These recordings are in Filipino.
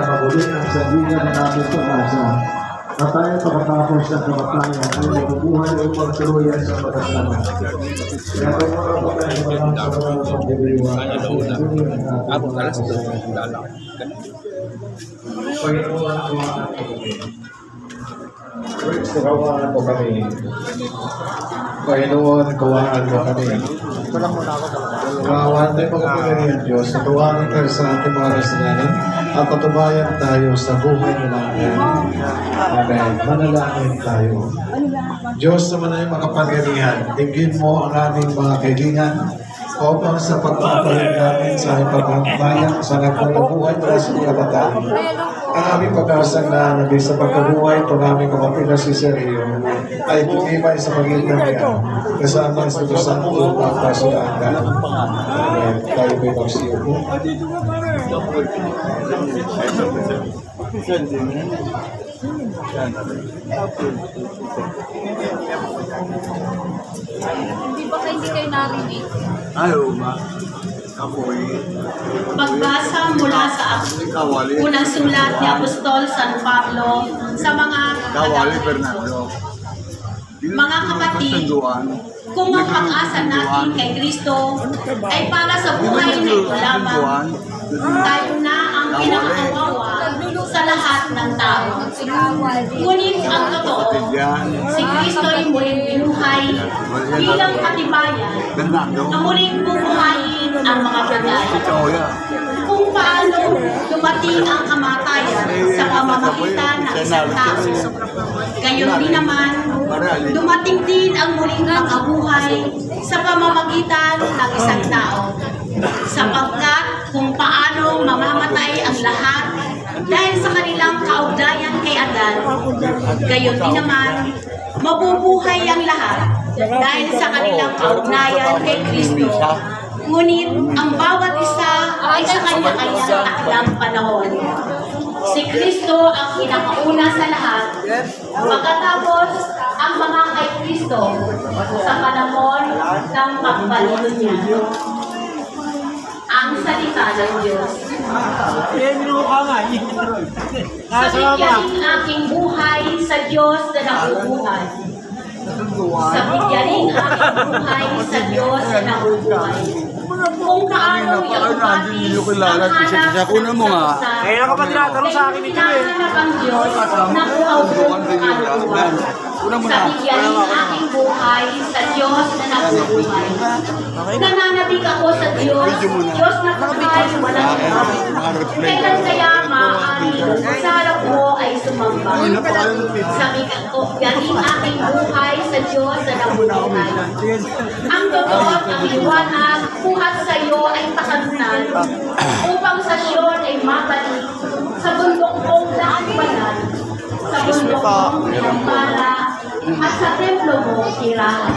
maguling ang sandigan ng ating pag-asa. At tayo pagkatapos ng kamatayan ay mabubuhay upang tuluyan sa pagkasama. Kaya tumura po tayo malang sa mga pagdiriwa at ituloy ng ating pagkasama. Panginoon ko ang ating kawahan mo kami. Panginoon, kawahan mo kami. Kawahan tayo mga Panginoon Diyos. Tuwanan tayo sa ating mga kasalanan at patubayan tayo sa buhay natin. Amen. Manalangin tayo. Diyos naman ay makapangyarihan. Tingin mo ang aming mga kaibigan upang sa pagpapalit namin sa aming pagkabayan sa nagpapagabuhay para sa kabataan. Ang aming pag-asang na naging sa pagkabuhay ito namin kapatid na si Sergio ay tumibay sa pagitan niya kasama ang Espiritu Santo at kasundahan. Amen. Tayo may magsiyo po. Hindi kayo narinig? Ayaw ma. Pagbasa mula sa unang sulat ni Apostol San Pablo sa mga mga kapatid, kung ang pag-asa natin kay Kristo ay para sa buhay na ito lamang, tayo na ang pinakakawawa sa lahat ng tao. Ngunit ang totoo, si Kristo ay muling binuhay bilang katibayan na muling bubuhayin ang mga bagay. Kung paano dumating ang kamatayan sa pamamagitan ng isang tao, gayon din naman, dumating din ang muling pagkabuhay sa pamamagitan ng isang tao. Sapagkat kung paano mamamatay ang lahat dahil sa kanilang kaugnayan kay Adan, gayon din naman, mabubuhay ang lahat dahil sa kanilang kaugnayan kay Kristo. Ngunit ang bawat isa ay sa kanya-kanyang takdang panahon. Si Kristo ang pinakauna sa lahat, pagkatapos ang mga kay Kristo sa panahon ng pagbalik niya. Ang salita ng Diyos. Sabigyaning aking buhay sa Diyos na nabubuhay. Sabigyaning aking buhay sa Diyos na nabubuhay. Kung paano iagpatis ang hanap ng mga kaya ka pa tinatanong sa akin ito eh. Ang Diyos na buhaw-buong ang buhay. Sabigyaning aking buhay sa Diyos na nabubuhay. Nananabig ako sa Diyos, Diyos na buhay, walang buhay. Kailan kaya maaari sa harap mo ay sumamba? Sabig ako, galing aking buhay sa Diyos na nabubuhay. Ang totoo at ang liwanag, buhat sa iyo ay pakanunan, upang sa Siyon ay mabalik, sa bundok mong nakibalan, sa bundok mong pinampala, at sa templo mo tirahan.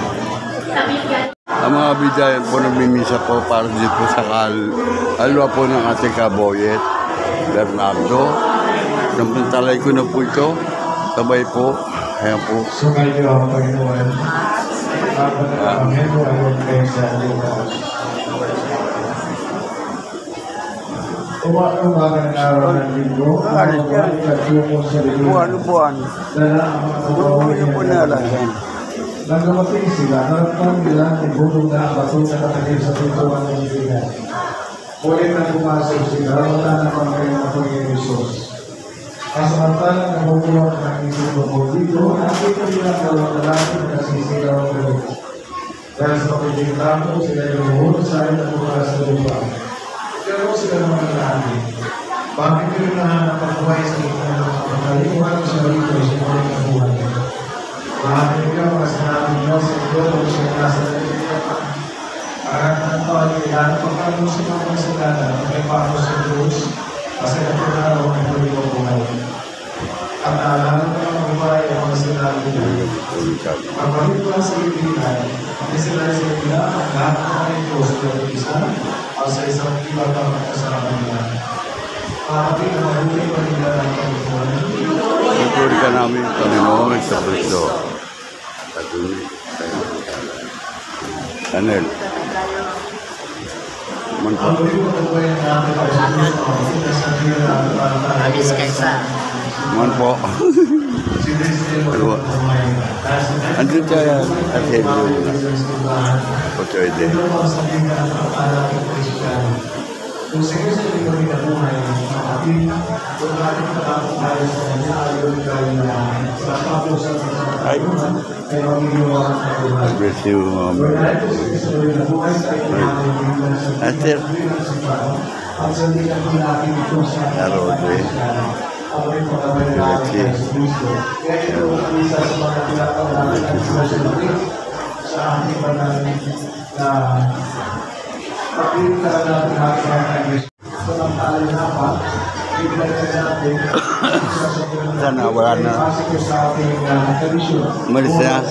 Sabigyan. Ang mga bidayan po nagmimisa po para dito sa kalwa po ng ating kaboyet, Bernardo. Sampantalay ko na po ito. Sabay po. Ayan po. Sumay niyo ang Panginoon. Ang Panginoon ay huwag kayo sa Lukas. Umagang araw ng linggo, ang mga ikatungo sa linggo. Buwan. Dala ang mga kabawi po na alagan. Nang dumating sila, naramdaman nila ang bulong na bato na nakagil sa pintuan ng libingan. Ulit na pumasok sila, wala na pang kayo ng Panginoon Isus. Kasamantalang nabubuwag ng isip ng dito, nakita nila ang dalawang lalaki na nasisigaw ang bulong. Dahil sa pagkikitapo, sila yung lumuhod sa akin at mula sa lupa. Pero sila naman lalaki. Bakit yung nahanap ang buhay sa ito ng mga pagkalimuhan sa rito ay sinulit ang buhay. Maraming ikaw ang sinabi niyo sa ito kung siya nasa nalilipan. Ang ito ay ilan pagkano sa mga kasalanan at may pako sa Diyos kasi napunaraw ang huli ng buhay. At naalala ko ang buhay ang mga sinabi niyo. Ang pagkikulang sa ibigan, hindi sila sa ibila ang lahat ng mga ito sa isa o sa isang ibang pagkakasama nila. Kapatid na mabuti pa nila ng Panginoon. Tuturi ka namin, Panginoon, sa Kristo. Anel. Man po. Alis kaysa. Man po. Andun siya at hello. Pagkawide. Kung sige sa hindi kami nabuhay, kapatid, kung natin katapos tayo sa kanya, ayaw tayo na sa papusan sa Ay. ay magiging sa buhay. Bless you, Kung natin sige sa hindi nabuhay, tayo na Aster. at sa hindi natin ito sa Narode. ang rin pagkabay natin sa Kristo. Kaya ito ang isa sa mga tinatawag natin sa ating panahon na pag-ibig ka natin natin ang Kristo. So, ang tayo na pa, ibigay natin Sana, wala na. sa ating tradisyon. Umalis na.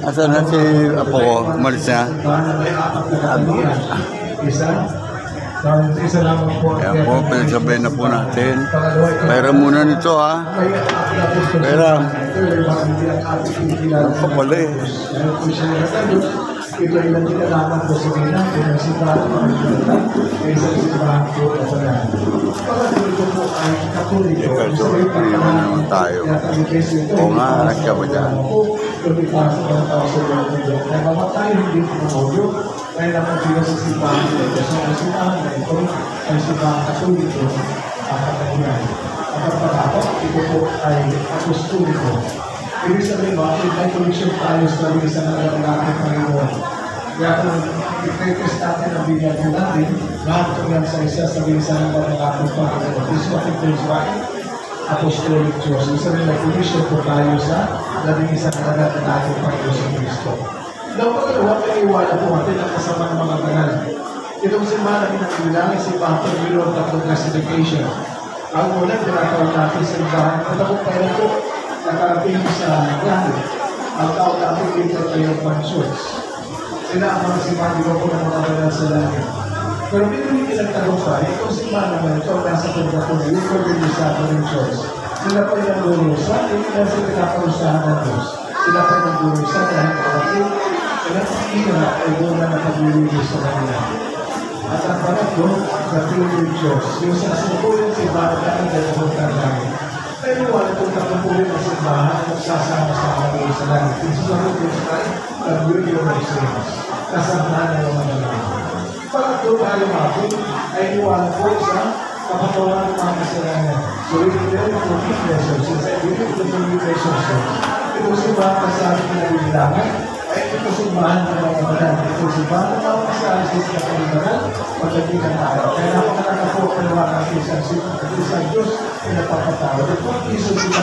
Asan na si Apo ko? Umalis na. Isa. Isa lamang po. Kaya po, pinagsabay na po natin. Pera muna nito ha. Pera. Ano pa pala eh. Ito ay lang kinalaman ko sa kanya, kung nasipahan ko ang kanya, kaysa sipahan ko sa kanya. Pagkatuloy ko po ay katuloy ko. Ikaw, so, iwan naman tayo. Oo nga, anak ka ba dyan? Pagkipasok ang tao sa mga video. Kaya mamatay hindi ko ng audio, kaya naman sila sa sipahan ko. Kasi ang sipahan na ito ay sipahan katuloy ko ang katangian. Ang pagkatapos, ito po ay apostoliko. Ibig sabihin ba, may connection tayo sa isang natin Panginoon. Kaya kung i-test natin ang bigyan ko natin, lahat ko yan sa isa sa isang natin Panginoon. This is what it is by Apostolic Church. Isa rin na connection po tayo sa labing isang natin Panginoon sa Kristo. Dapat huwag kayo iwala po natin ang kasama ng mga banal. Itong simbahan na pinagbilangan si Pastor Milo of the Classification. Ang unang tinatawag natin sa simbahan, matakot tayo po nakarating sa langit. Ang tao natin dito tayo ng church. Sila ang mga simbahan, di ba po ng mga banal sa langit. Pero hindi pinagtanong pa, itong simbahan naman, ito ang nasa pagkakuna, yung organisado ng church. Sila pa yung nagdurusa, hindi na sila pinakarusahan ng Diyos. Sila pa yung nagdurusa dahil kapatid, sila pa ina ay doon na nakabulilis sa kanila. At ang pangatlo, sa Trinity Church, yung sasungkulin simbahan natin dahil pumunta langit. Pero wala itong nakapulit na simbahan at sasama sa mga sa langit. Kung sa mga Diyos ay nag-video ng sins. Kasamahan na naman na lang. Pangatlo tayo mapin ay iwala po sa kapatawaran ng mga kasalanan. So, ito din ang forgiveness. Since I believe in the forgiveness of sins. Ito simbahan na sa ating pinag-ibilangan ay ito simbahan ng mga banal. Ito simbahan ng mga kasalanan sa kanibanan pagdating tayo. Kaya napakalaga po panawa natin sa Diyos na napapatawad. Ito ang iso sila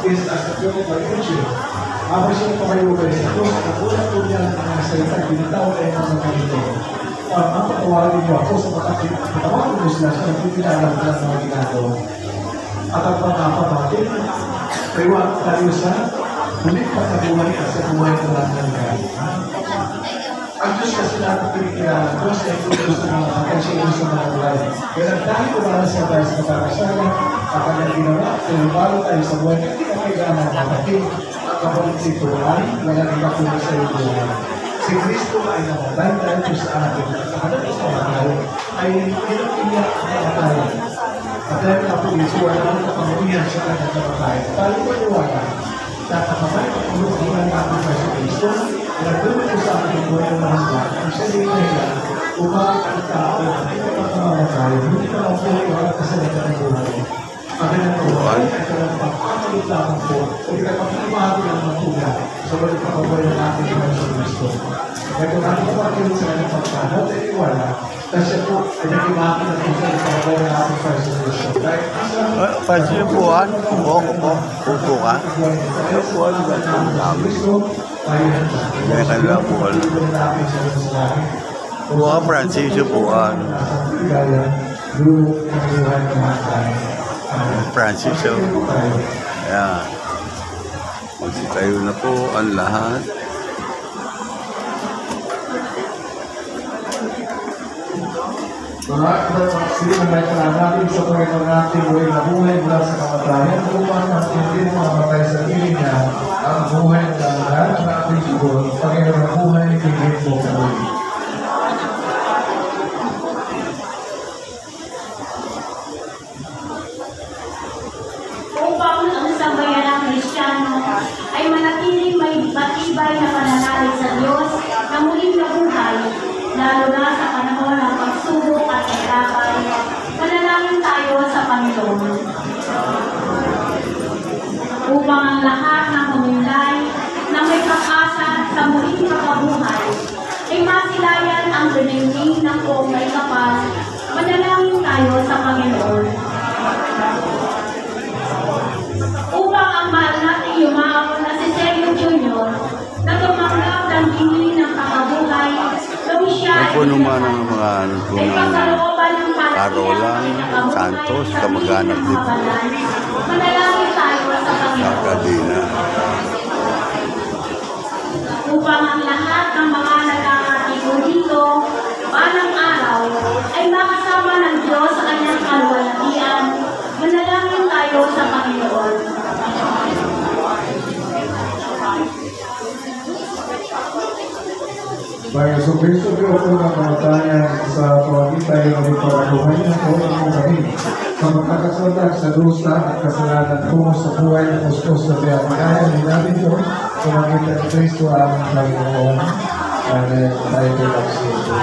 is as the pure virtue. Habang siya pagayugay sa Diyos, nagulat po niya ang mga salita, binitaw ay mga ganito. Ang patawarin niyo ako sa patawarin mo sila sa nagpipinalang ng mga ginagawa. At ang pangapat natin, kaiwan tayo sa ulit pagkabuhay at sa buhay ng lahat ng gano'n. Ang Diyos kasi natin pinikilala, Diyos ay Diyos sa mga kakansiyo sa mga buhay. Kaya dahil kumala sa tayo sa pagkakasala, ang kanyang ginawa, tinubalo tayo sa buhay, hindi ka kailangan kapatid, ang kapalit dito ay nagaganda ko na sa iyo buhay. Si Kristo ay namatay dahil po sa atin. At sa kanyang sa mga ay pinag-iyak ang kamatayan. At dahil na po ito, wala ang kapangyarihan sa kanyang kamatayan. Tayo ko niwala, nakakamay at pulutunan natin sa Kristo, nagdulog ko sa ating buhay ng mga hanggang, ang siya din nila, upang ang tao ay kapagkamamatay, hindi ka lang po iwala kasalanan ng buhay. Ang kanyang buhay ay kanyang pagkakalit lamang po, o ikapagkakamahan ng mga tuga, sa balik pakabuhay ng ating Panginoon sa Kristo. Kaya kung natin kapagkalit sa kanyang pagkakalit, ay iwala, kasi po ay nakimakin at kung saan pakabuhay ng ating Panginoon sa Kristo. Pansin yung buwan? Oo, upo ka? Yung buwan ba? Ang dami. Kaya kanila buwan. Buwan, Francis, yung buwan. Francis, yung ayan. Magsitayo na po ang lahat. Sinimay ka natin sa Panginoon natin buhay na buhay mula sa kamatayan upang natin din mamamatay sa piling niya ang buhay na lahat ng ating siguro. Panginoon ang buhay, higit mo kami. upang ang sambayanang Kristiyano ay manatiling may matibay na pananalig sa Diyos na muling nabuhay, lalo na sa panahon ng pagsubok at kahirapan. Manalangin tayo sa Panginoon. Upang ang lahat ng humilay na may pag-asa sa muling pagkabuhay ay masilayan ang piniging ng kung may kapal. Manalangin tayo sa Panginoon. Upang ang mahal nating yumaon na si Sergio Jr. na tumanggap ng hingin ng pakabuhay, gawin siya Yan po naman ang mga ano po ay ng pagkalooban ng Carolan Santos, kamag-anak din po Manalangin tayo sa sa Panginoon. Kadina. Upang ang lahat ng mga nagkakatiko dito, balang araw, ay makasama ng Diyos sa kanyang kaluwalhatian. Manalangin tayo sa Panginoon. Bayan sa Kristo, Diyos po ng kamatayan sa pawagitan ng pagkabuhay na po ng kami. Sa magkakasundag sa dusa at kasalanan po sa buhay ng kuskus na pinapagaya ni natin po, sa magitan ng Kristo ang Panginoon. Amen. Tayo po nagsito.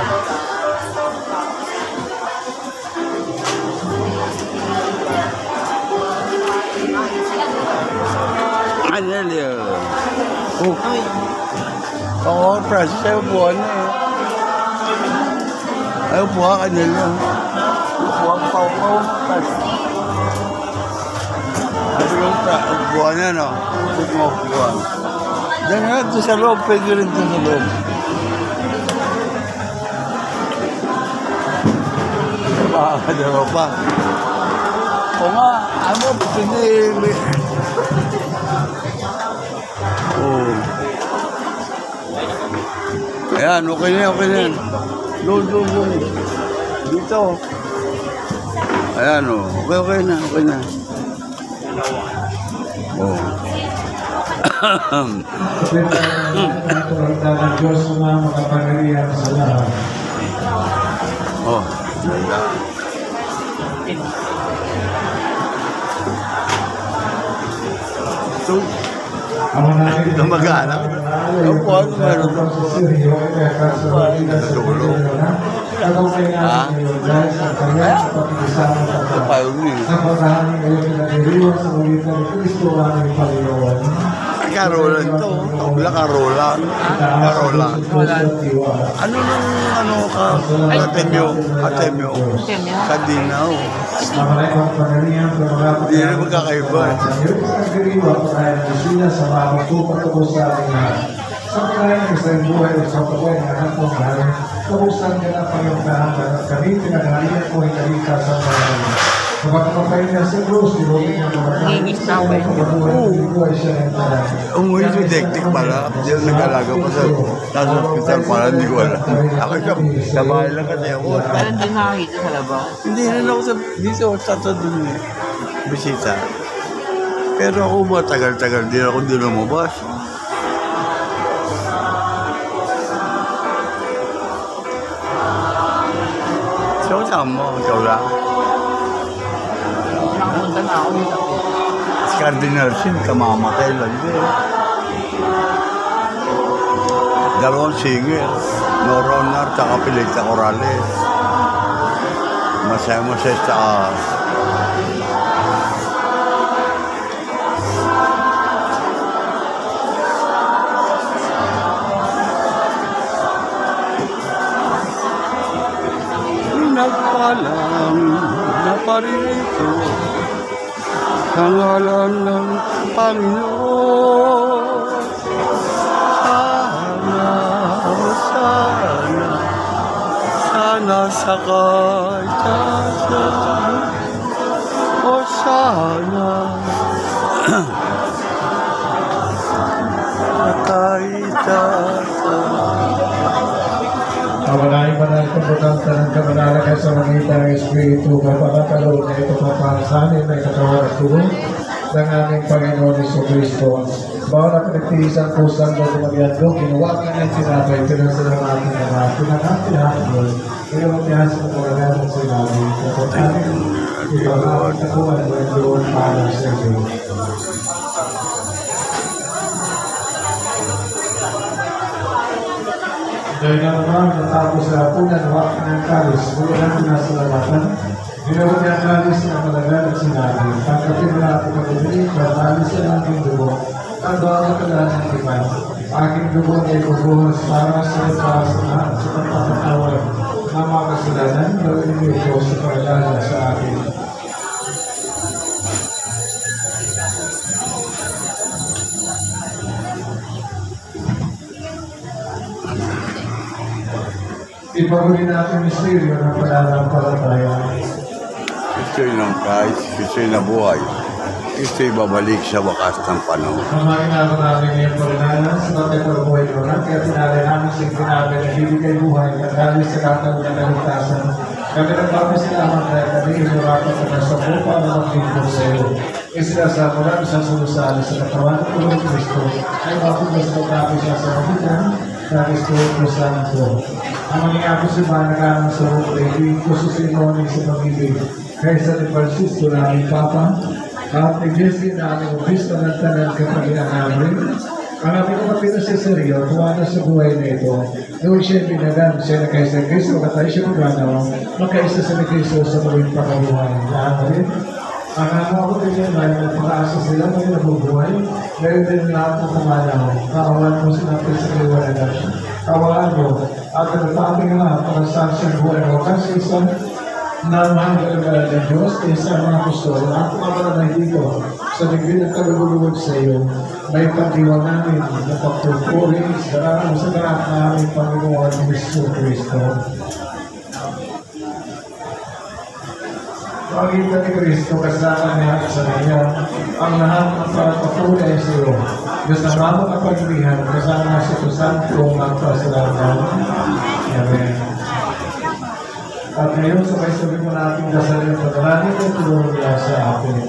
Anelia. Oh. Oo, Francis, ayaw buwan na eh. Ayaw buwan ka nila. Buwan pa ako, Francis. Ayaw yung buwan na, no? Buwan. Diyan nga, doon sa loob. Pwede rin doon sa loob. Makakadaro pa. O nga, ano, pwede. Oh. Ayan, okay na yan, okay na yan. Doon. Dito. Ayan, oh. Okay na, okay na. Oh. Ito ang Diyos na makapangyarihan sa lahat. Oh. So, Ang natin ito mag-anak. Ano po, ano meron? Ito pa yun eh. Karolan to. Tabla Karolan. Karolan. Ano nang ano ka? Atemyo. Kadinaw. Hindi na magkakaiba. Sa kaya ng isang buhay o sa buhay ng anak mo mahal, kabusan ka na pangyampahan at kami pinagalian ko ay kalika sa mga kapagpapay niya sa krus, inuwi niya mga buhay siya ng talang. Umuwi si Dektik pala. Hindi na nag-alaga pa sa hospital pala. Hindi ko alam. Ako sa bahay lang kasi ako. Parang din nakakita sa labaw. Hindi rin ako dito sa doon eh. Bisita. Pero ako matagal-tagal din ako hindi lumabas. So, saan mo? Ikaw lang. Nakapunta na ako dito. Si Cardinal Sin, kamamatay lang din. Dalawang singer. Noronar, tsaka Pilita Corrales. Masaya-masaya tsaka nagpalang na parito sa ngalan ng Panginoon. Sana sakay tayo o sana sakay tayo. Awalay pa na itong butanta ng kamanalagay sa manita ng Espiritu kapagkaloon na ito papansanin na katawan at tugon ng aming Panginoon Jesucristo. Bawal na pinagtiisan po sa mga magyandog, ginawa ka ng sinapay, pinansalang ating mga pinakapinahan doon. Ngayon ang tiyasin ng mga ganang sinabi. Kapag ating ipagkakatakuan mo doon para sa iyo. Dahil naman natapos sa punan, wak ng kalis, bulan na sa labatan, ginawa niya ang kalis na malagal at sinabi, pagkatid na ako pag-ibig, pagkalis sa aking dugo, ang bawang katalaan ng iman, aking dugo ay bubuhos para sa lahat sa pagpapatawad ng mga kasalanan, gawin niyo ito sa pagdala sa akin. Ipaguli natin misteryo ng pananampalataya. Kristo'y ng Christ, Kristo'y nabuhay. Kristo'y babalik sa wakas ng panahon. Mamahin na namin ngayong pagkanalan sa batay pagbuhay ko na kaya tinalay namin sa sinabi na bibigay buhay at dahil sa katang na kaligtasan. Kami nagpapasalamat dahil kami inurapan sa nasapo para maglingkod sa iyo. Isinasama namin sa sulusali sa katawan ng Panginoong Kristo ay mapugas na kami siya sa magitan na Kristo Santo. Ang mangyayari sa mga nagkaroon sa buhay, hindi ko susunod sa pag-ibig. Kaysa ni Francisco na aming Papa, at ni Jesse na aming Obispo ng Tanan Kapalian namin, ang aming kapatid na si Sergio, tuwana sa buhay na ito. Noon siya binagan, siya na kaysa Kristo, katay siya maganaw, magkaisa sa ni Kristo sa muling pakabuhay. Lahat rin, ang ako din yan ay napakaasa sila may nabubuhay, ngayon din lahat ng kumanaw, kaawaan mo sinapit sa liwanagan. Kaawaan mo, at ang ating lahat, pagkasan sa buhay mo, kasi isang na mahal ng Diyos, isa mga apostol, at mga dito, sa digri ng kalugulugod sa iyo, may pagdiwang namin na pagpupuri sa lahat na aming Panginoon ng Kristo. Pag-ibig ni Kristo, kasama niya sa kanya, ang lahat ng pagpapuri ay sa iyo. Diyos na mamang kapag-ibihan, kasama sa Santo magpasalamat. Amen. At ngayon, sabay-sabay mo natin dasalin ang pagkaranin at tulong niya sa atin.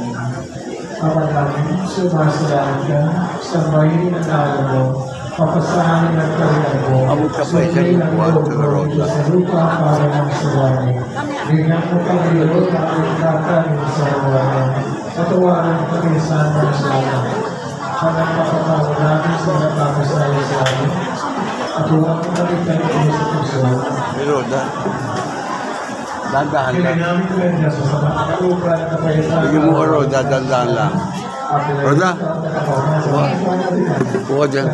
Kapag natin, sumasalamat ka, sa mahinin ang alam mo, papasahanin ang kariyan mo, sumili ang loob mo sa lupa para ng suwani. Bigyan mo pag-iyon at ikakanin sa buwan. Patawaran kami sa mga salamat. Hanggang makatawag natin sa natapasaya sa atin. At huwag mo kami kanin sa puso. Pero, dandahan lang. Bigyan mo ka, Roda, dandahan lang. Roda, buka dyan.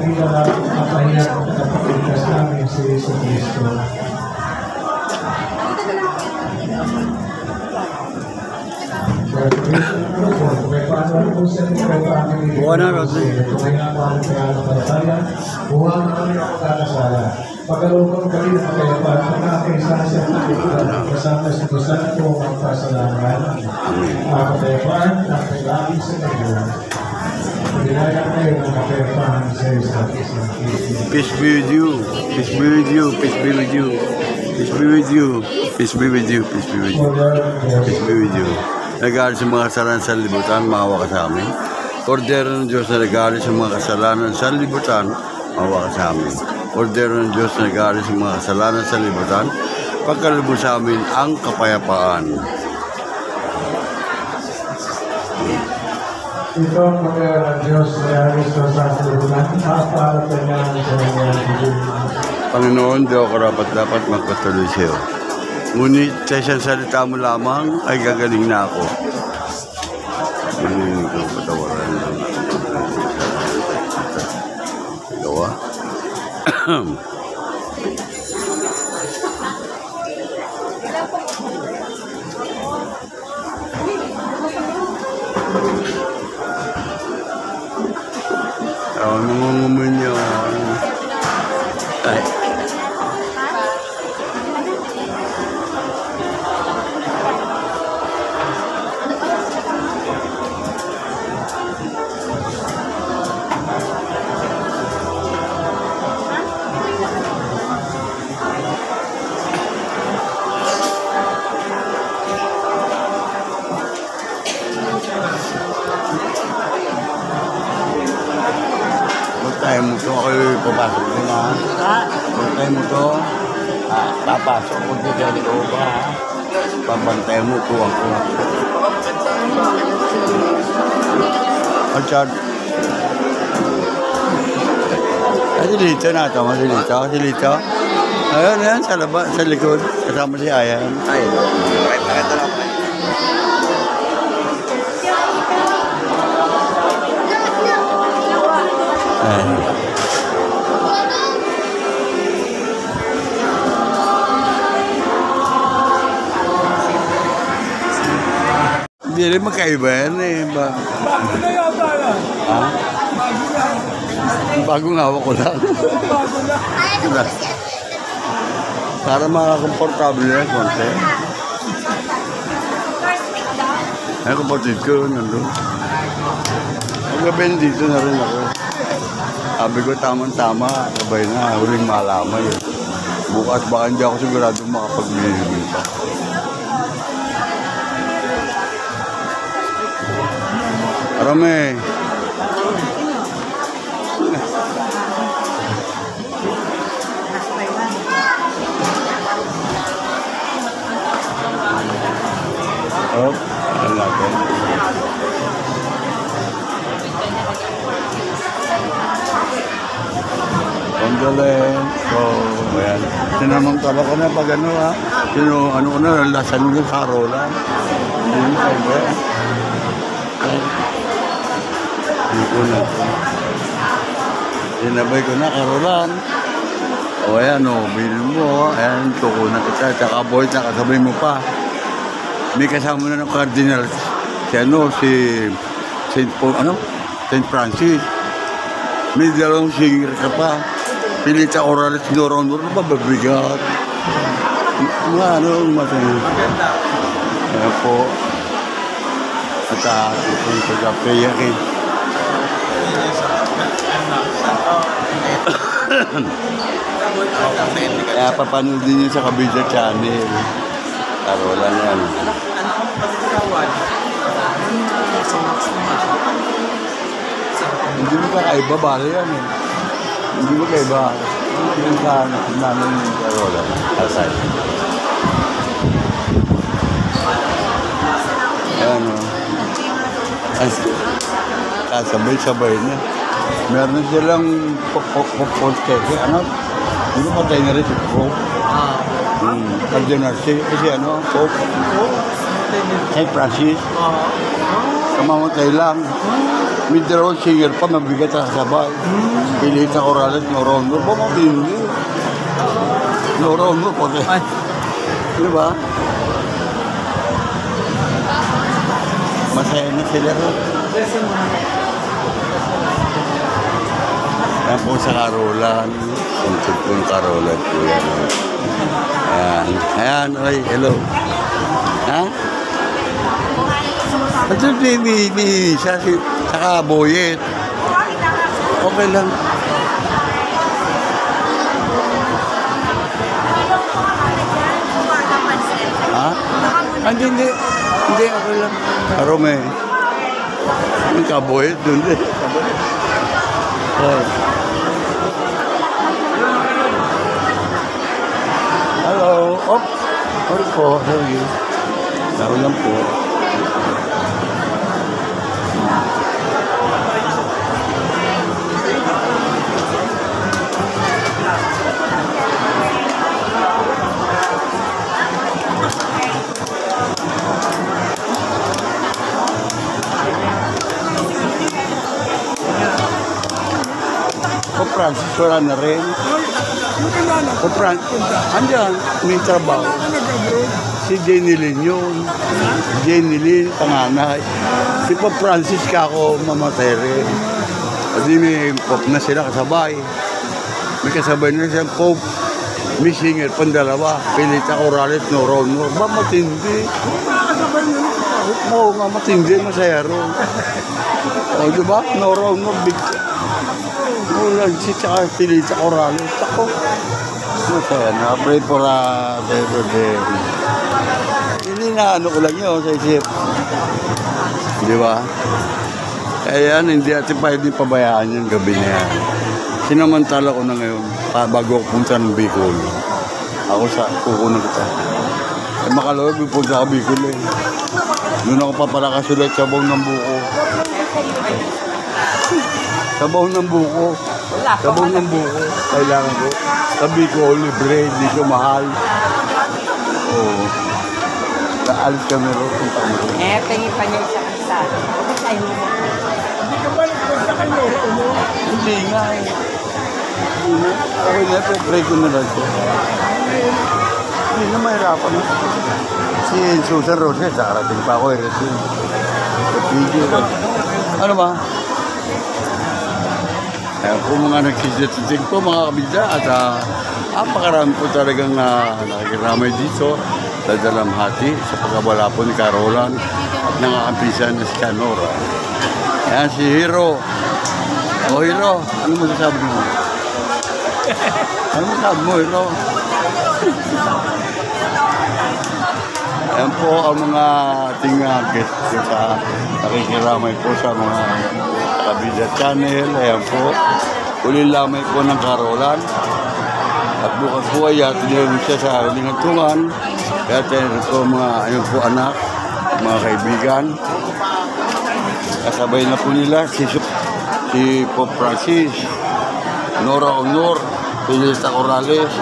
Buka na, Roda. Buka na kami ang pagkakasala. Pagkalooban kami ng kapayapaan, pagkakaisa sa pagkakasala, kasama sa kusan po ang pasalamat. Ang kapayapaan, ang kailangan sa Diyos. Pagkilala kayo ng kapayapaan sa isa't isang Kristo. Peace be with you. Peace be with you. Peace be with you. Peace be with you. Peace be with you. Peace be with you. Peace be with you. Nag-aaral sa mga kasalanan sa libutan, maawa ka sa amin. Kordero ng Diyos na nag-aaral sa mga kasalanan sa libutan, maawa ka sa amin. Kordero ng Diyos na nag-aaral sa mga kasalanan sa libutan, pagkalubos sa amin ang kapayapaan. Ito ang pagkaya ng Diyos na Kristo sa libutan, para kailangan sa mga Panginoon, di ako dapat magpatuloy sa iyo. Ngunit sa isang salita mo lamang ay gagaling na ako. Hindi ko patawaran ng gawa. Nangungumun yun. Ay. Tayo mo ito, ako yung papasok ko na. Tayo mo ito, papasok ko dito ba? Papantay mo ito ako. Orchard. Ay, silito na ito. Silito. Ayun, yan, sa labas, sa likod. Kasama si Ayan. Ay, pakita lang. Hindi rin magkaiba yan eh. Bago na yata yan. Ha? Bagong hawak ko lang. Bago na. Para makakomportable yan, konti. Ay, kapatid ko, nandun. Ang gabi dito na rin ako. Sabi ko, tamang-tama. Sabay na, huling malaman yun. Bukas baka hindi ako sigurado makapag-bilibin pa. Arame. Oh, ano natin? Condolence. So, ayan. Sinamang taba ko na pag ano ha. Ano ko na, lasan ko sa Roland. Yun sa iba. Dito na ito. Sinabay ko na, Karolan. O ayan o, bilhin mo. Ayan, tukunan kita. Tsaka boy, nakasabay mo pa. May kasama na ng Cardinal. Si St. Francis. May dalawang singer ka pa. Pilita oralis, noro-noro pa, babigat. Matay. Ayan po. At itong pagkapayak eh. Kaya papanood din yun sa Kabidya Channel. Karolan yan. Hindi mo kakaiba, bala yan eh. Hindi mo kakaiba. Yung sa namin yung Karolan. Asay. Ayan o. Kasabay-sabay na. Meron silang podcast. Ano? Hindi mo patay na rin si Pope. Cardinal kasi ano, Pope. St. Francis. Kamamatay lang. May dalawang singer pa, mabigat sa sabay. Pilita Corrales, Noro-Noro. Pamatindi. Noro-Noro pati. Di ba? Masaya na sila rin. Yan po sa Karolan. Tuntun po yung Karolan po yan. Ayan. Ayan, oy, hello. Ha? Ito may siya, saka Boyet. Okay lang. Ha? Hindi, okay lang. Arome. Yung Kaboyet dun din. Hello. Oh, sorry po. How are you? Laro lang po. Francis, wala na rin. Andiyan, may trabaho. Si Jenny Lynn yun. Jenny Lynn, panganay. Si Pope Francis ka ako mamatay rin. Kasi may Pope na sila kasabay. May kasabay na siyang Pope. May singer, pandalawa. Pilita Corrales, Noro-Noro. Ba, matindi. Oo nga, matindi. Masaya rin. O, diba? Noro-Noro, big. Ulan si tsaka Pilita Corrales. Ako. Masaya na. Pray for birthday. Hindi na ano ko lang yun sa isip. Di ba? Kaya yan, hindi natin pwede pabayaan yung gabi na yan. Sinamantala ko na ngayon bago ako punta ng Bicol. Ako sa kukunan kita. Makalawag, punta ka Bicol eh. Doon ako papalakasulat sa buong ng buko. Sa buong ng buko. Sa buong ng buko. Kailangan ko. Sabi ko, libre, hindi ko mahal. Oo. Naalis kami rin kung tama. Tingin pa niya sa isa. Hindi nga eh. Okay na, pray ko na lang siya. Hindi na mahirapan na. Si Susan Roses, darating pa ako eh. Sa video. Ano ba? Kaya po mga nagsisitsig po mga kabidya at napakarami po talagang nakikiramay dito sa Dalamhati sa pagkawala po ni Carolan ng kakampisan na si Canora. Ayan si Hero. O Hero, ano mo sasabi mo? Ano mo sabi mo, Hero? Ayan po ang mga ating guest sa nakikiramay po sa mga Kabida Channel. Ayan po, uli lamay po ng Carolan. At bukas po ay tinirun siya sa Lingatungan. Kaya tinirun po mga ayun po anak, mga kaibigan. Kasabay na po nila si Pope Francis, Nora Honor, Pilista Corrales.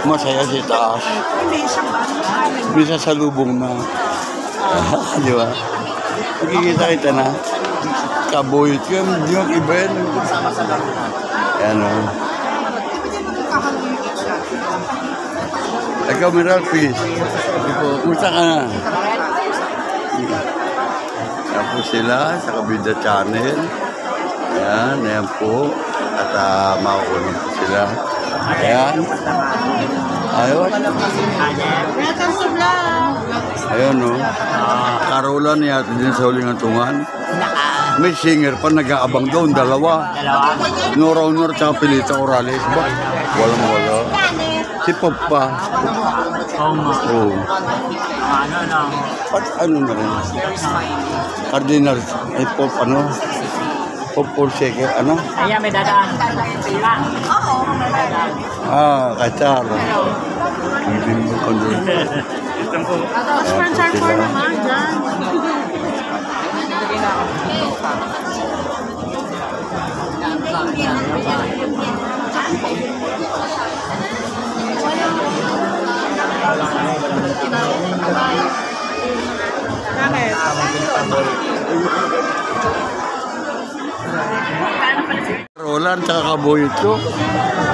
Masaya si taas. Bisa sa lubong na. Di ba? Magkikita kita na. Kaboyot ka, hindi mo iba yan. Yan o. Ikaw, Miral, please. Kumusta ka na? Yan po sila sa Kabida Channel. Yan, ayan po. At makukunin po sila. Ayan. Ayun. Ayun, no. Carolan yata din sa huling antungan. May singer pa nag-aabang doon, dalawa. Nora Honor at Pilita Corrales. Ba? Walang-wala. Si Pop pa. Oo. At ano na rin? Cardinal. Ay, Pop, ano? Pop Fonseca, ano? Ayan, may dadaan. Kacar. Hindi mo kondol. Roland tsaka Kaboyot ko.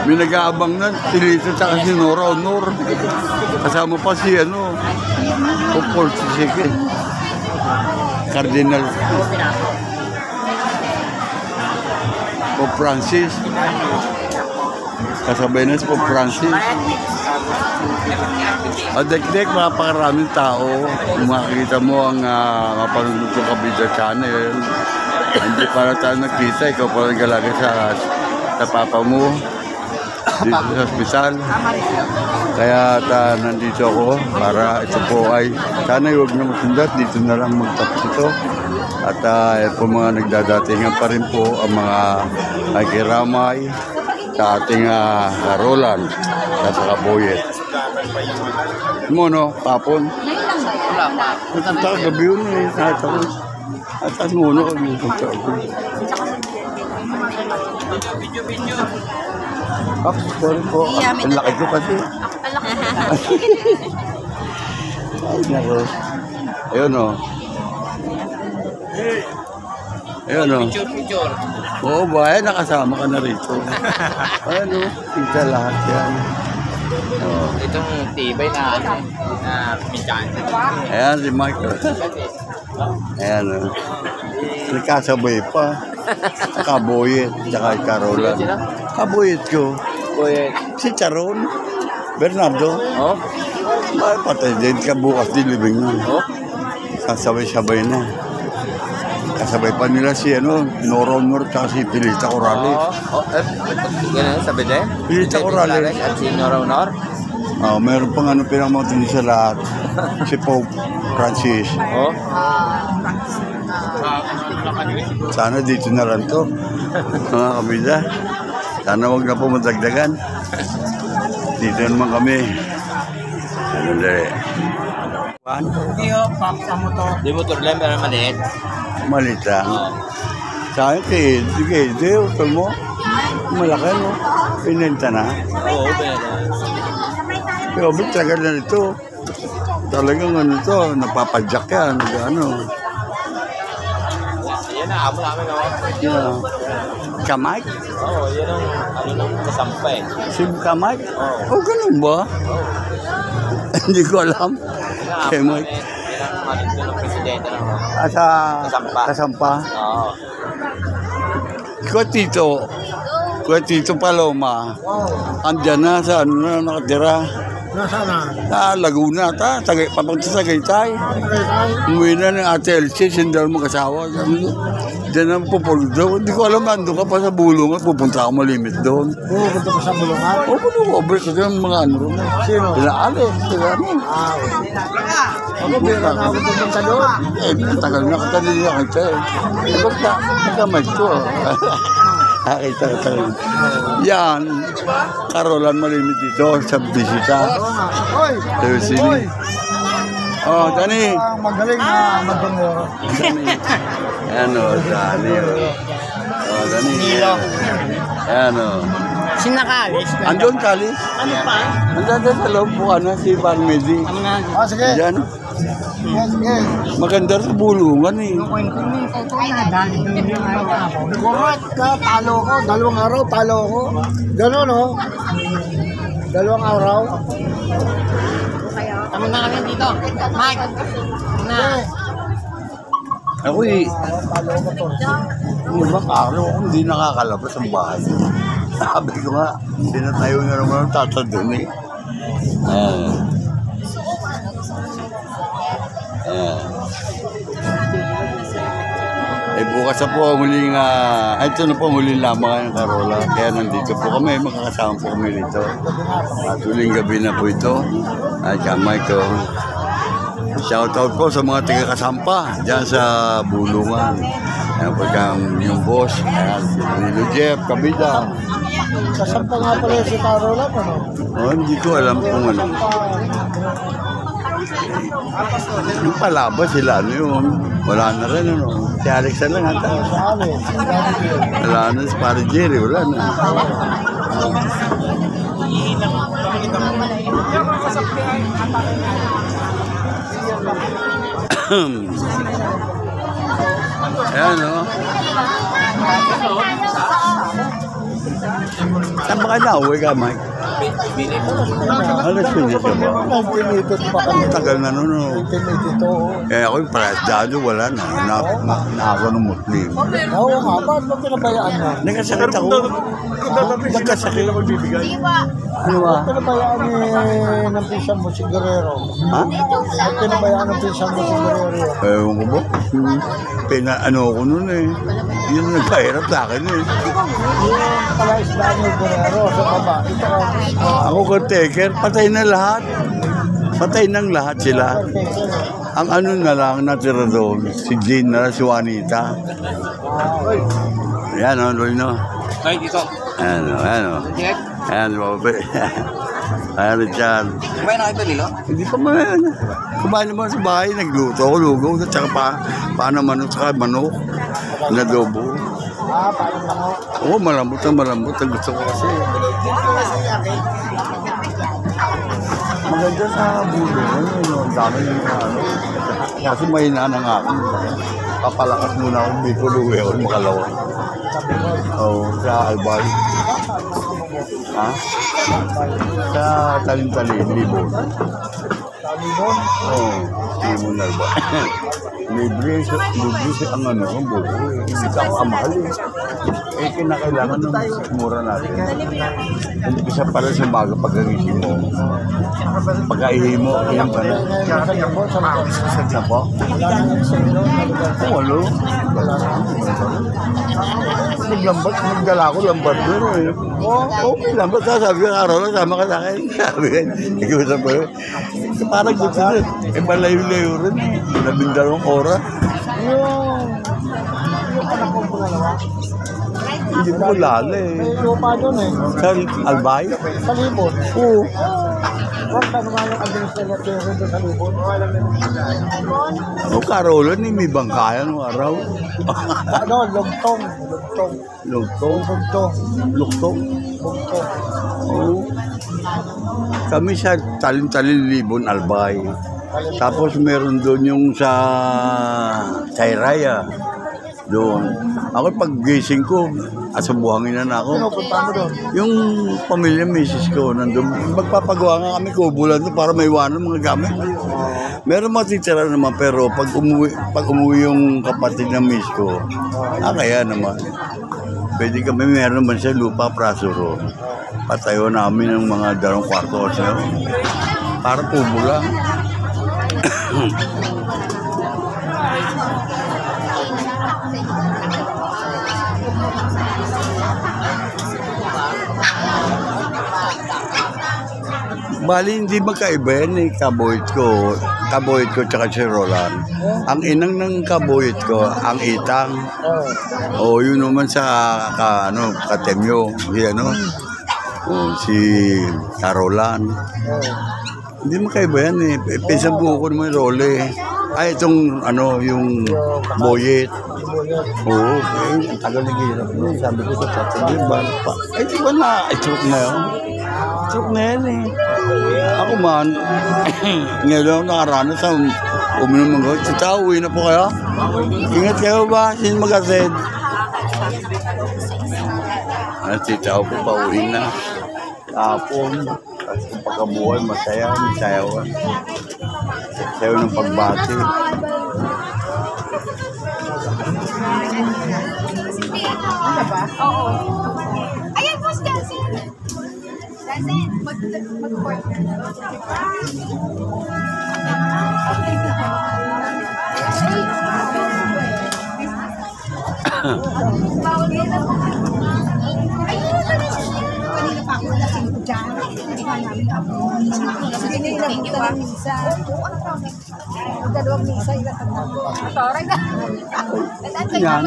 May nag-aabang na, Tilito tsaka si Nora Honor. Kasama pa si Popol, si Sike. Cardinal. Pope Francis. Kasabay na si Pope Francis. Dek-dek, mapakaraming tao. Kung makikita mo ang mapanood ko Kabida Channel. Hindi para tayo nakita, ikaw pa rin galagay sa papa mo dito sa ospital. Kaya nandito ako para ito po ay sana huwag na masundat, dito na lang magtapos ito. At po mga nagdadatingan pa rin po ang mga nakikiramay sa ating Carolan sa Kaboyet. Mo no, papon? Wala pa. Punta ka gabi yun eh, kahit ako. At ano na kami punta ako. Sorry po, ang laki ko kasi. Ay, nako. Ayun o. Ayun o. Oo ba, nakasama ka na rito. Ayun o, kita lahat yan. Oh. Itong tibay na pinsan. Ayan si Michael. Ayan o. Nagkasabay pa. Kaboyet, tsaka Carolan. Kaboyet ko. Si Charon. Bernardo. Oh? Bakit patay din ka bukas din libing nun? Kasabay-sabay na. Kasabay pa nila si Nora Honor at si Pilita Corrales. Ganun, sabi din? Pilita Corrales. At si Nora Honor? Meron pang pinamatin sa lahat. Si Pope Francis. Oh? Sana dito na lang to. Mga kabida. Sana wag na po madagdagan. Dito naman kami. Ano Hindi ho, papsa mo to. Di motor lang, pero maliit. Malit lang. Sa akin, kay utol mo. Malaki, no? Pinenta na. Oo, pero. Pero tagal na ito. Talagang ano to, napapadyak yan. Ano. Yan na, amo namin ako. Yeah. Kamay? Oo, yan ang ano nang kasampa eh. Sim kamay? Oh, ganun ba? Hindi ko alam. Kay Mike. Yan ang ano ng presidente ng Sa Kasampa. Kasampa. Oo. Kuya Tito Paloma. Andyan na sa ano na nakatira. Nasaan na? Sa Laguna papunta sa Tagaytay. Umuwi na ng Ate Elsie, sindal mo kasawa. Diyan na pupunta doon. Hindi ko alam, ando ka pa sa Bulungan, pupunta ako malimit doon. Pupunta pa sa bulungan? O, over ko yung mga ano rin. Sino? Sila Alex, sila ano. Ako, bira na ako pupunta doon. Tagal na katanong na kita eh. Basta, nagkamay ko. Kita. Yan, Karolan malimit dito sa bisita. Hoy! Sabi sini. Oh, Dani. Magaling na magdungero. Ano, Dani. Oh, Dani. Ano. Sinakalis. Andun, Kalis. Ano pa? Andun sa loob po, si Parmedi. Sige. Diyan. Sige. Maganda sa Bulungan eh. Correct ka, talo ko. Dalawang araw, talo ko. Gano'n, no? Dalawang araw. Tama na kami dito. Mike. Na. Ako eh. Ibang araw ako hindi nakakalabas ang bahay. Sabi ko nga, hindi na tayo na naman tatandun eh. Bukas na po ang huling, ito na po ang huling lamang ng Karola. Kaya nandito po kami, makakasama po kami dito. At huling gabi na po ito. At kamay ko. Shoutout po sa mga taga-kasampa dyan sa Bulungan. Ayan po yung boss, ayan, si Nilo Jeff, Kabida. Kasampa nga pala si Carola, ano? Oh, hindi ko alam kung ano. Yung palabas sila, ano yun? Wala na rin, ano? Si Alex na lang ata. Si Alex. Wala na, si Pare Jerry, wala na. Ayan, no? Saan ba ka na? Uwi ka, Mike? Alas pinis ka ba? 1982 pa kami. Tagal na nun, no? 1982. Eh, ako yung parasdado, wala na. Nakaka ng Muslim. Oo nga, ba't mo pinabayaan mo? Nagkasakit ako. Nagkasakit ako bibigay. Ano ba? Pinabayaan ng pinsan mo si Guerrero. Ha? Ba't pinabayaan ng pinsan mo si Guerrero? Ewan ko ba? Ano ako nun eh. Yun ang nagpahirap sa akin eh. Yung pala islaan ni Guerrero sa baba. Ito Ako caretaker, patay na lahat. Patay ng lahat sila. Ang ano na lang natira doon, si Jane na si Juanita. Ayan o, no? Ay, dito. Ayan o. Ayan, babe. Ayan, Richard. Kumain na kayo Lilo? Hindi pa man. Kumain naman sa bahay, nagluto ako, lugaw, at saka paano manok, saka manok, nadobo. paano mo? Oo, malambot ang gusto ko kasi. Maganda sa bulo. Ang dami yung ano. Kasi mahina na nga ako. Papalakas muna ako, hindi ko luwi ako makalawa. Oo, sa Albay. Ha? Sa Talim-Talim, Libon. Talibon? Oo, Libon Albay. Libre ang ano, ang bulo. Hindi ka ako kamahal eh. Eh, kinakailangan ng mura natin. Isa pala sa maga pagkagising mo. Pagkaihi mo, yan pala. Sa po? Walo. Naglambat, nagdala ko lambat doon eh. Okay, lambat. Sabi ko, araw lang, sama ka sa akin. Sabi ko, ikaw po. Parang gusto na. Eh, malayo-layo rin. 12 oras. Yung anak ko pangalawa. Hindi ko lala eh. May lupa doon eh. Sa Albay? Sa Libon. Oo. Huwag ka naman yung administrator doon sa lubon. O Karolan, may bangkayan ng araw. Ano, lugtong. Lugtong. Lugtong. Luktong. Lugtong. Oo. Kami sa Talim-Talim Libon, Albay. Tapos meron doon yung sa Chayraya. Doon. Ako pag gising ko, asubuhangin na ako. Pinupunta mo doon. Yung pamilya misis ko nandun, magpapagawa nga kami kubulan doon para may iwanan mga gamit. Meron matitira naman pero pag umuwi yung kapatid ng miss ko, kaya naman. Pwede kami, meron naman siya lupa prasuro. Patayo namin ng mga 2 kwarto siya. Para kubo lang. Bali, hindi magkaiba yan eh, kaboyit ko tsaka si Roland. Ang inang ng kaboyit ko, ang itang. O yun naman sa Katemyo, si Carolan. Hindi magkaiba yan eh. Pisang buo ko naman yung role eh. Ay, itong yung boyet. Oo, ang tagal na gihirap. Sabi ko sa tatay, balik pa. Ay, di ba na? Stroke na yun. Stroke na yan eh. Ako man, ngayon ako nakaranas sa uminom ng gawin. Tita, uwi na po kayo? Ingat kayo ba? Sino mag-asid? Tita, ako pa uwi na. Kapon. Kasi kung pagkabuhay, masaya. Masayawan. Sayaw ng pagbati. Oo. Ayan, boss, dancing. Dancing. Mag-partner. Kanina pa ako lasing ko dyan. Hindi ka namin ako. Hindi na buta ng misa. Dalawang misa, ilatag na ko. Torag na. Yan.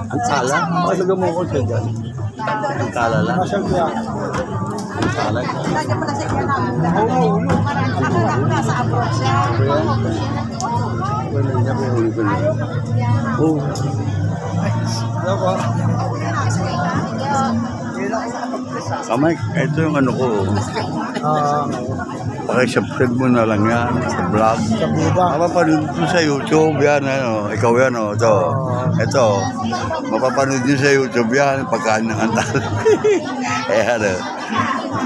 Ang sala? Makalaga mo ko siya dyan. Ang kala lang. Masyal ko yan. Ang sala. Lagyan mo na sa iyan namin lahat. Marami nasa abroad siya. Oh. Kamay, ito yung ko. Pakisubscribe mo na lang yan sa vlog. Sa buda. Mapapanood nyo sa YouTube yan, ikaw yan, ito. Mapapanood nyo sa YouTube yan, pagkaan ng antal.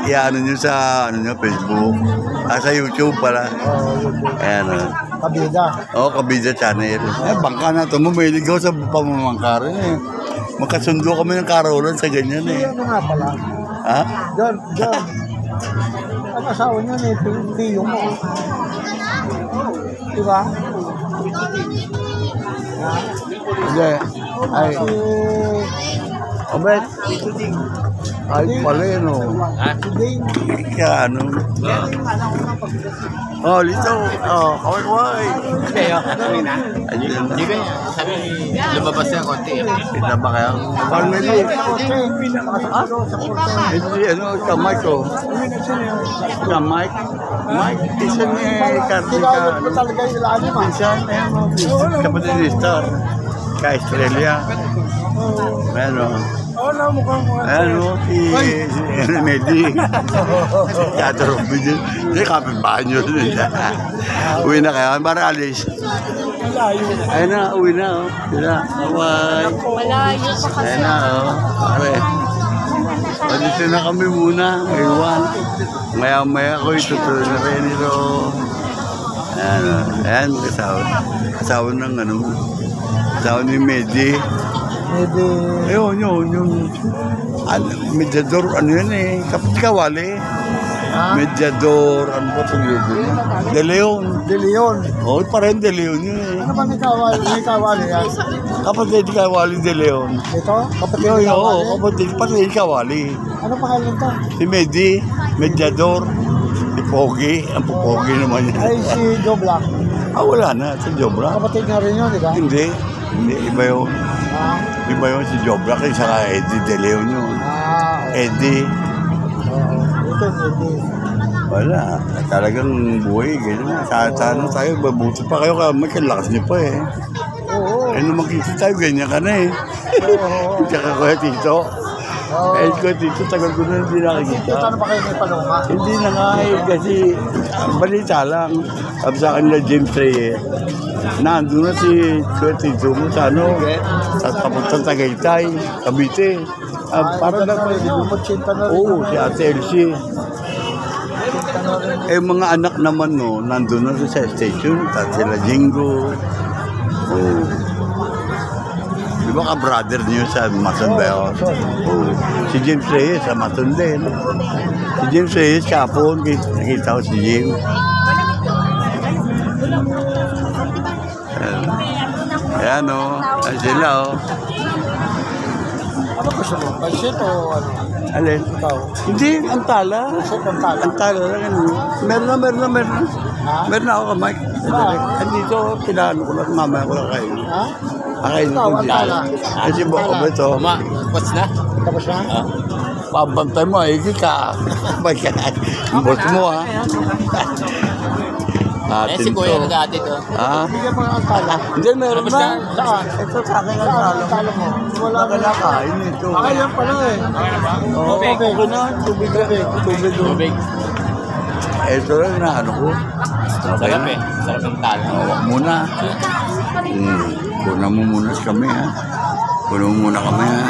Iano nyo sa Facebook. Sa YouTube pala. Kabida. Kabida channel. Bangka na ito, mahilig ako sa pamamangkarin eh. Magkasundo kami ng Karolan sa ganyan eh. Ano nga pala? Ha? John. Ang asawa niya may piyo mo. Diba? Hindi. Ay. Abet. Ay, pala yun o. Kaya Lito. Kaway-kaway. Kayo, katuloy na. Ayun na. Hindi ka niya. Sabi, lumabas na konti. Kita ba kayo? Family. Hindi, sa mic ko. Sa mic. Mike, isa ni Cartica. Talaga yung ilalim ah. Minsan, kapatid ni Star. Ka-Australia. Si Medi. Teatro video. Hindi, kapitbahan nyo rin. Uwi na kayo. Para alis. Ayun na, uwi na. Bye-bye. Malayo pa kasi. Ayun na, pare. Dito na kami muna. Maywan. Maya-maya ko itutuloy na rin ito. Ayan, kasawa ng kasawa ni Medi. Ayun, yung Mediador, yun eh, Kawali. Mediador, ano ba itong lugo niya? De Leon. Oo, parang De Leon yun eh. Ano ba may kawali yan? Kapatid Kawali De Leon. Ito? Kapatid ni kawali? Oo, kapatid Kawali. Ano pangalan to? Si Mediador. Si Pogi, ang Pogi naman yan. Ay, si Joe Black. Wala na, si Joe Black. Kapatid nga rin yun, di ba? Hindi, iba yun. Iba yun si Joe Black, saka Eddie De Leon yun. Eddie. Ito, Eddie. Wala. Talagang buhay, ganyan. Sana tayo, mabuti pa kayo, may kalakas niyo pa eh. Oo. Eh, nung makikita tayo, ganyan ka na eh. Tsaka Kuya Tito. Eh, Kuya Tito, tagal ko na hindi nakikita. Dito na ba kayo may palunga? Hindi na nga eh, kasi balita lang. Sabi sa akin na James Reyes, nandun na si Kuya Tito mo sa ano, sa papuntang Tagaytay, Cavite. Para lang pala di bumutsinta na rin. oo, si Ate Elsie. Eh, mga anak naman, no, nandun na sa station. Tapos sila Jingo. Oh. Di ba ka-brother niyo sa Mason ba yun? Oh. Si James Reyes sa Mason din. Si James Reyes kapon, nakita ko si Jim. Ayan, o. Ayan sila, o. Ano gusto mo? Pansit o ano? Alin? Ikaw? Hindi, ang tala. Pansit ang tala. Ang tala lang ano. Meron na. Ha? Meron na ako kamay. Andito, pinano ko lang, mamaya ko lang kayo. Ha? Akain Ikaw, ko ang dyan. tala. Kasi bako ba ito? What's na? Tapos na? Pabantay mo, hindi ka. Bayan. Ang boss mo, ha? Eh, si Atin Kuya to. nag-ati to. Ha? Bigyan mo ang tala. Hindi, meron Tapos na. na? Saan? Ito sa akin ang Saan talo. ang tala mo? Wala Wala na kain ito. Okay lang pala eh. Oo, okay na. Tubig lang eh. Tubig. Ito lang na ano ko. Okay Sarap na. eh. Sarap ng tala. Huwag muna. Kunan mo muna kami, ha? Kunan mo muna kami, ha?